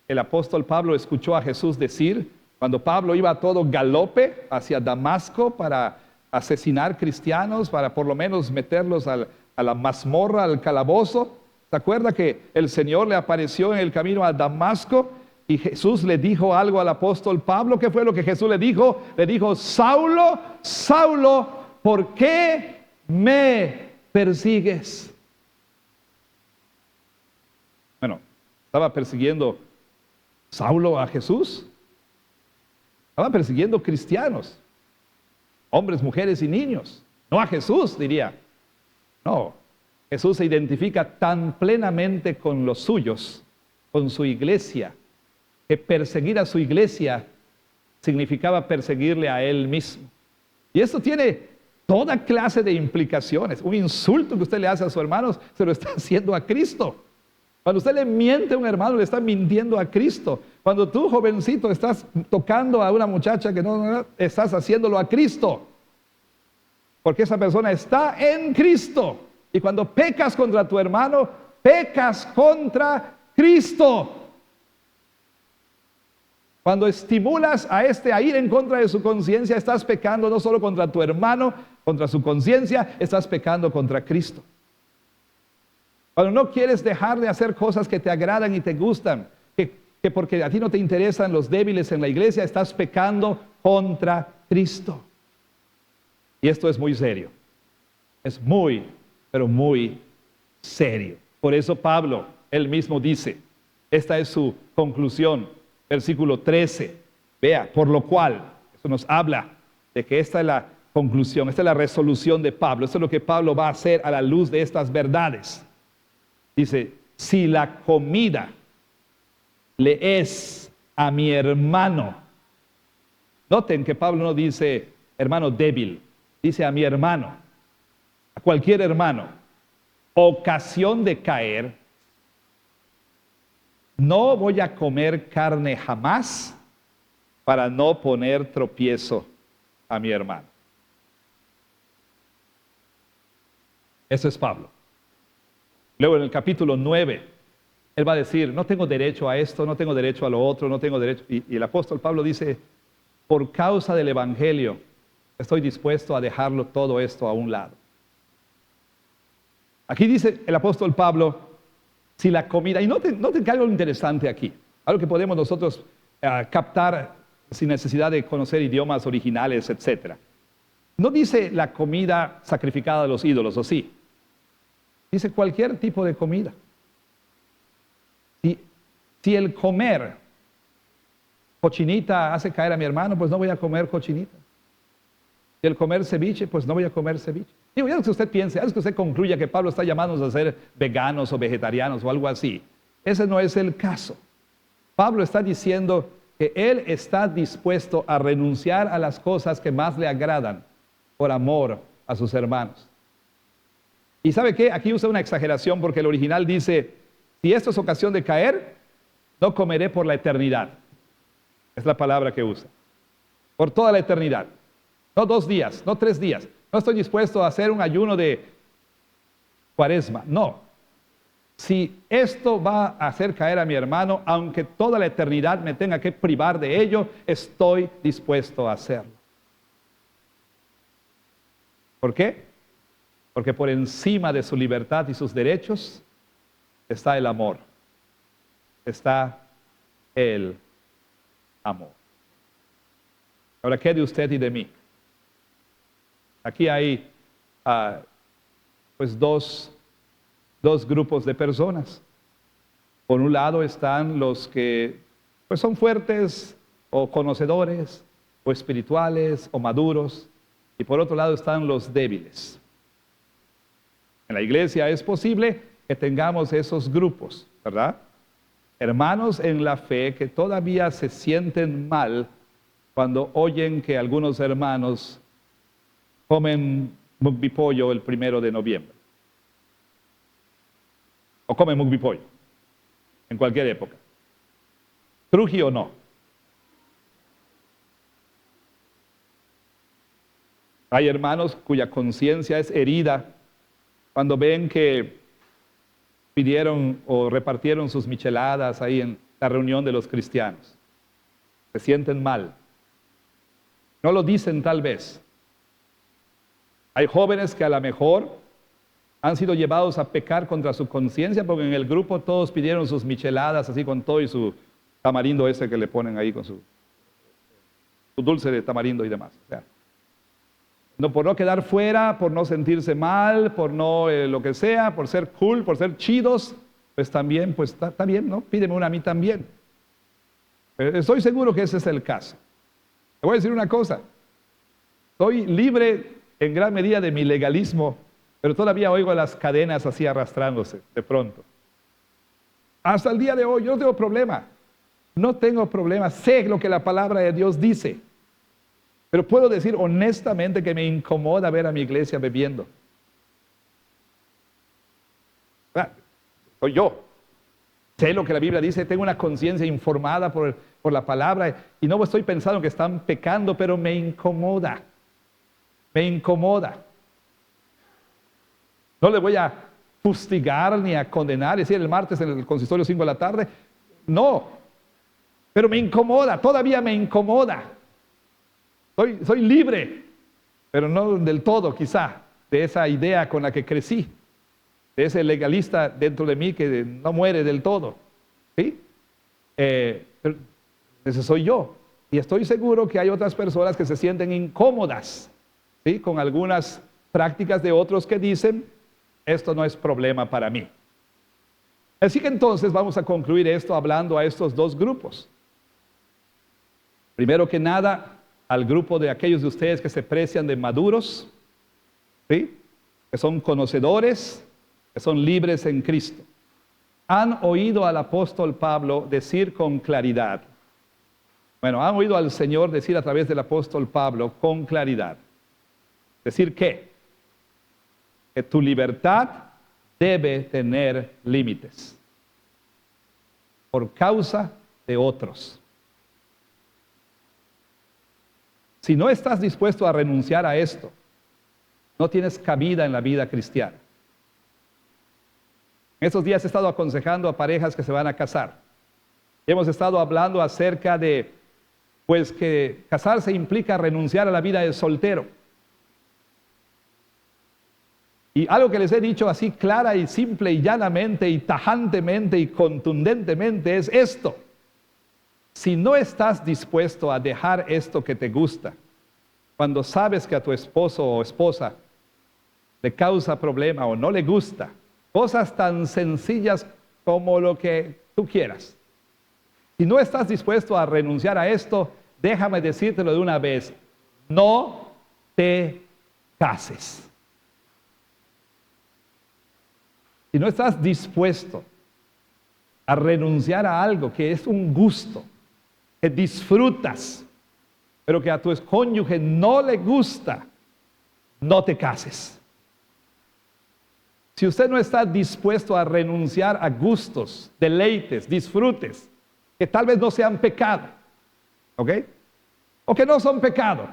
el apóstol Pablo escuchó a Jesús decir cuando Pablo iba a todo galope hacia Damasco para asesinar cristianos, para por lo menos meterlos a la mazmorra, al calabozo. ¿Se acuerda que el Señor le apareció en el camino a Damasco y Jesús le dijo algo al apóstol Pablo? ¿Qué fue lo que Jesús le dijo? Le dijo, Saulo, Saulo, ¿por qué me persigues? Bueno, estaba persiguiendo Saulo a Jesús. Estaba persiguiendo cristianos, hombres, mujeres y niños. No a Jesús, diría. No, Jesús se identifica tan plenamente con los suyos, con su iglesia, que perseguir a su iglesia significaba perseguirle a él mismo. Y esto tiene toda clase de implicaciones. Un insulto que usted le hace a sus hermanos, se lo está haciendo a Cristo. Cuando usted le miente a un hermano, le está mintiendo a Cristo. Cuando tú, jovencito, estás tocando a una muchacha que no, estás haciéndolo a Cristo. Porque esa persona está en Cristo. Y cuando pecas contra tu hermano, pecas contra Cristo. Cuando estimulas a ir en contra de su conciencia, estás pecando no solo contra tu hermano, contra su conciencia, estás pecando contra Cristo. Cuando no quieres dejar de hacer cosas que te agradan y te gustan, que porque a ti no te interesan los débiles en la iglesia, estás pecando contra Cristo. Y esto es muy serio. Es muy, pero muy serio. Por eso Pablo, él mismo dice, esta es su conclusión, versículo 13. Vea, por lo cual, eso nos habla de que esta es la conclusión, esta es la resolución de Pablo. Esto es lo que Pablo va a hacer a la luz de estas verdades. Dice, si la comida le es a mi hermano. Noten que Pablo no dice hermano débil, dice a mi hermano, a cualquier hermano, ocasión de caer, no voy a comer carne jamás para no poner tropiezo a mi hermano. Eso es Pablo. Luego en el capítulo 9, él va a decir, no tengo derecho a esto, no tengo derecho a lo otro, no tengo derecho. Y el apóstol Pablo dice, por causa del evangelio, estoy dispuesto a dejarlo todo esto a un lado. Aquí dice el apóstol Pablo, si la comida, y noten que algo interesante aquí, algo que podemos nosotros captar sin necesidad de conocer idiomas originales, etc. No dice la comida sacrificada a los ídolos, ¿o sí? Dice cualquier tipo de comida. Si el comer cochinita hace caer a mi hermano, pues no voy a comer cochinita. Si el comer ceviche, pues no voy a comer ceviche. Digo, ya es que usted piense, ya es que usted concluya que Pablo está llamándonos a ser veganos o vegetarianos o algo así. Ese no es el caso. Pablo está diciendo que él está dispuesto a renunciar a las cosas que más le agradan por amor a sus hermanos. ¿Y sabe qué? Aquí usa una exageración porque el original dice, si esto es ocasión de caer, no comeré por la eternidad. Es la palabra que usa. Por toda la eternidad. No 2 días, no 3 días. No estoy dispuesto a hacer un ayuno de Cuaresma. No. Si esto va a hacer caer a mi hermano, aunque toda la eternidad me tenga que privar de ello, estoy dispuesto a hacerlo. ¿Por qué? Porque por encima de su libertad y sus derechos está el amor. Está el amor. Ahora, ¿qué de usted y de mí? Aquí hay pues dos grupos de personas. Por un lado están los que pues son fuertes o conocedores o espirituales o maduros, y por otro lado están los débiles. En la iglesia es posible que tengamos esos grupos, ¿verdad? Hermanos en la fe que todavía se sienten mal cuando oyen que algunos hermanos comen mukbang pollo el 1 de noviembre. O comen mukbang pollo en cualquier época. Truji o no. Hay hermanos cuya conciencia es herida cuando ven que pidieron o repartieron sus micheladas ahí en la reunión de los cristianos. Se sienten mal. No lo dicen tal vez. Hay jóvenes que a lo mejor han sido llevados a pecar contra su conciencia porque en el grupo todos pidieron sus micheladas así con todo y su tamarindo ese que le ponen ahí con su dulce de tamarindo y demás. O sea, no, por no quedar fuera, por no sentirse mal, por no lo que sea, por ser cool, por ser chidos, pues también, pues está bien, ¿no? Pídeme una a mí también. Pero estoy seguro que ese es el caso. Te voy a decir una cosa. Estoy libre en gran medida de mi legalismo, pero todavía oigo las cadenas así arrastrándose de pronto. Hasta el día de hoy yo no tengo problema. No tengo problema. Sé lo que la palabra de Dios dice. Pero puedo decir honestamente que me incomoda ver a mi iglesia bebiendo. Soy yo. Sé lo que la Biblia dice, tengo una conciencia informada por la palabra y no estoy pensando que están pecando, pero me incomoda. Me incomoda. No le voy a fustigar ni a condenar, es decir, el martes en el consistorio 5 de la tarde. No, pero me incomoda, todavía me incomoda. Soy libre, pero no del todo quizá, de esa idea con la que crecí, de ese legalista dentro de mí que no muere del todo. ¿Sí? Pero ese soy yo. Y estoy seguro que hay otras personas que se sienten incómodas, ¿sí?, con algunas prácticas de otros que dicen, esto no es problema para mí. Así que entonces vamos a concluir esto hablando a estos dos grupos. Primero que nada, al grupo de aquellos de ustedes que se precian de maduros, ¿sí?, que son conocedores, que son libres en Cristo. Han oído al apóstol Pablo decir con claridad, bueno, han oído al Señor decir a través del apóstol Pablo con claridad, decir que tu libertad debe tener límites por causa de otros. Si no estás dispuesto a renunciar a esto, no tienes cabida en la vida cristiana. En estos días he estado aconsejando a parejas que se van a casar. Hemos estado hablando acerca de, pues, que casarse implica renunciar a la vida de soltero. Y algo que les he dicho así clara y simple y llanamente y tajantemente y contundentemente es esto. Si no estás dispuesto a dejar esto que te gusta, cuando sabes que a tu esposo o esposa le causa problema o no le gusta, cosas tan sencillas como lo que tú quieras. Si no estás dispuesto a renunciar a esto, déjame decírtelo de una vez, no te cases. Si no estás dispuesto a renunciar a algo que es un gusto, que disfrutas, pero que a tu cónyuge no le gusta, no te cases. Si usted no está dispuesto a renunciar a gustos, deleites, disfrutes, que tal vez no sean pecado, ¿ok?, o que no son pecado,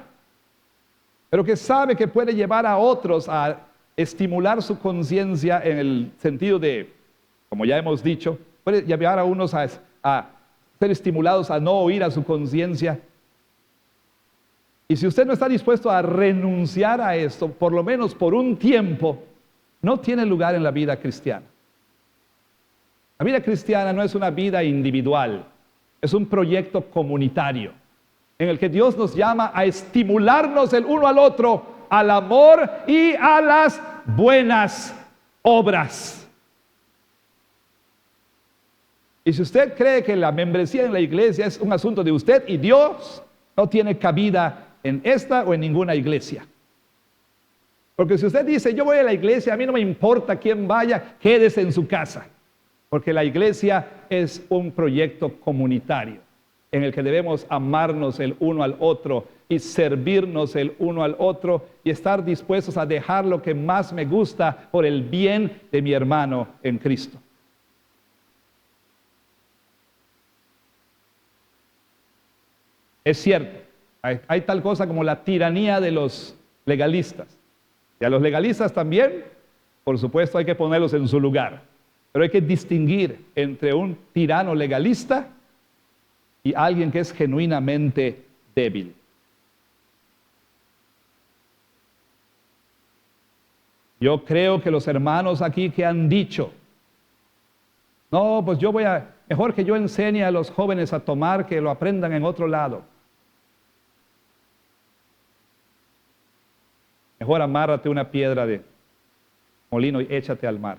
pero que sabe que puede llevar a otros a estimular su conciencia en el sentido de, como ya hemos dicho, puede llevar a unos a ser estimulados a no oír a su conciencia. Y si usted no está dispuesto a renunciar a esto, por lo menos por un tiempo, no tiene lugar en la vida cristiana. La vida cristiana no es una vida individual, es un proyecto comunitario en el que Dios nos llama a estimularnos el uno al otro, al amor y a las buenas obras. Y si usted cree que la membresía en la iglesia es un asunto de usted y Dios, no tiene cabida en esta o en ninguna iglesia. Porque si usted dice, yo voy a la iglesia, a mí no me importa quién vaya, quédese en su casa. Porque la iglesia es un proyecto comunitario en el que debemos amarnos el uno al otro y servirnos el uno al otro y estar dispuestos a dejar lo que más me gusta por el bien de mi hermano en Cristo. Es cierto, hay tal cosa como la tiranía de los legalistas. Y a los legalistas también, por supuesto, hay que ponerlos en su lugar. Pero hay que distinguir entre un tirano legalista y alguien que es genuinamente débil. Yo creo que los hermanos aquí que han dicho, no, pues mejor que yo enseñe a los jóvenes a tomar, que lo aprendan en otro lado. Mejor amárrate una piedra de molino y échate al mar.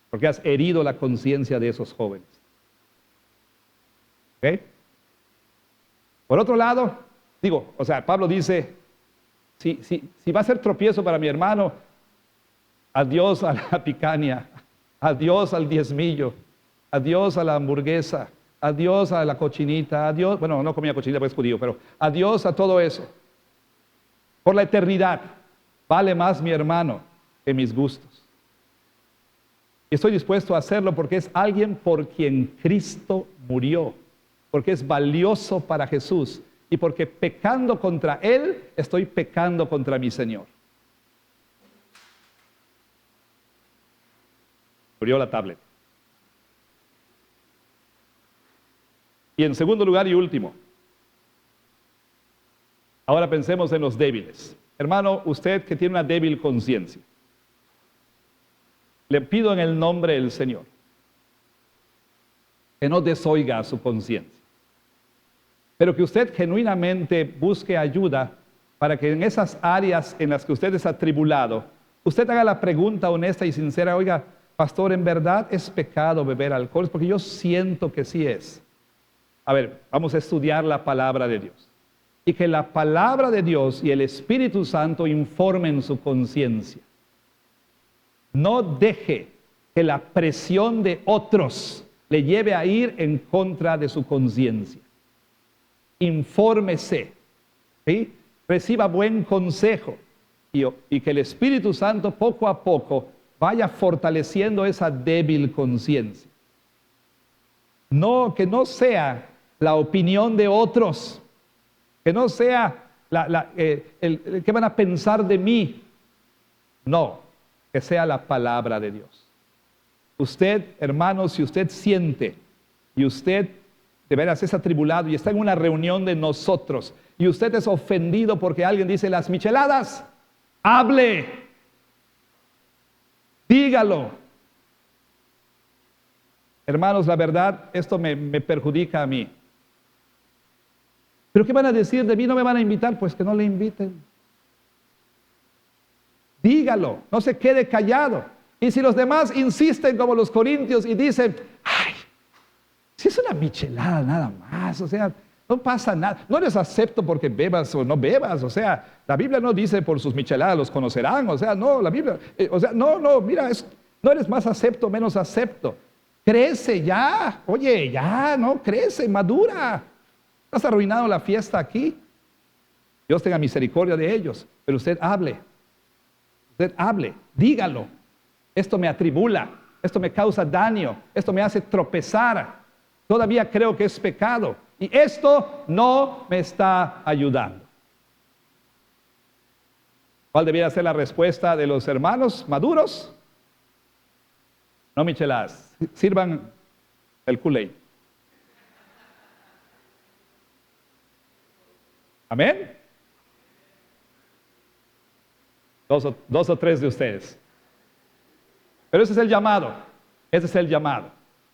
Porque has herido la conciencia de esos jóvenes. ¿Ok? Por otro lado, Pablo dice, si va a ser tropiezo para mi hermano, adiós a la picaña, adiós al diezmillo, adiós a la hamburguesa, adiós a la cochinita, adiós, bueno, no comía cochinita porque es judío, pero adiós a todo eso. Por la eternidad, vale más mi hermano que mis gustos. Y estoy dispuesto a hacerlo porque es alguien por quien Cristo murió, porque es valioso para Jesús y porque pecando contra Él, estoy pecando contra mi Señor. murió la tablet. Y en segundo lugar y último, ahora pensemos en los débiles. Hermano, usted que tiene una débil conciencia, le pido en el nombre del Señor que no desoiga a su conciencia, pero que usted genuinamente busque ayuda para que en esas áreas en las que usted es atribulado, usted haga la pregunta honesta y sincera: oiga, pastor, ¿en verdad es pecado beber alcohol? Porque yo siento que sí es. A ver, vamos a estudiar la palabra de Dios. Y que la palabra de Dios y el Espíritu Santo informen su conciencia. No deje que la presión de otros le lleve a ir en contra de su conciencia. Infórmese, ¿sí? Reciba buen consejo y que el Espíritu Santo poco a poco vaya fortaleciendo esa débil conciencia. No, que no sea la opinión de otros, que no sea ¿qué van a pensar de mí? No, que sea la palabra de Dios. Usted, hermano, si usted siente y usted de veras es atribulado y está en una reunión de nosotros y usted es ofendido porque alguien dice las micheladas, hable, dígalo. Hermanos, la verdad, esto me perjudica a mí. ¿Pero qué van a decir de mí? ¿No me van a invitar? Pues que no le inviten. Dígalo, no se quede callado. Y si los demás insisten como los corintios y dicen: ay, si es una michelada nada más, o sea, no pasa nada. No les acepto porque bebas o no bebas, o sea, la Biblia no dice por sus micheladas los conocerán, o sea, no, la Biblia, mira, no eres más acepto, menos acepto. Crece ya, oye, ya, no, crece, madura. Has arruinado la fiesta aquí. Dios tenga misericordia de ellos, pero usted hable, dígalo. Esto me atribula, esto me causa daño, esto me hace tropezar. Todavía creo que es pecado y esto no me está ayudando. ¿Cuál debiera ser la respuesta de los hermanos maduros? No micheladas, sirvan el Kool-Aid. ¿Amén? Dos o tres de ustedes. Pero ese es el llamado. Ese es el llamado.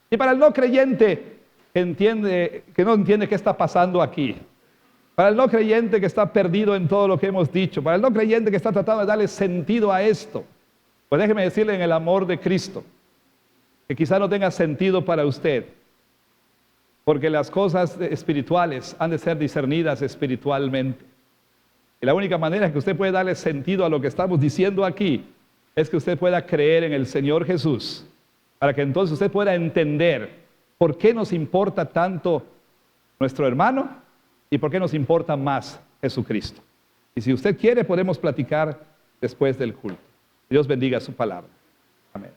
Y para el no creyente que no entiende qué está pasando aquí, para el no creyente que está perdido en todo lo que hemos dicho, para el no creyente que está tratando de darle sentido a esto, pues déjeme decirle en el amor de Cristo, que quizá no tenga sentido para usted, porque las cosas espirituales han de ser discernidas espiritualmente. Y la única manera en que usted puede darle sentido a lo que estamos diciendo aquí es que usted pueda creer en el Señor Jesús, para que entonces usted pueda entender por qué nos importa tanto nuestro hermano y por qué nos importa más Jesucristo. Y si usted quiere, podemos platicar después del culto. Dios bendiga su palabra. Amén.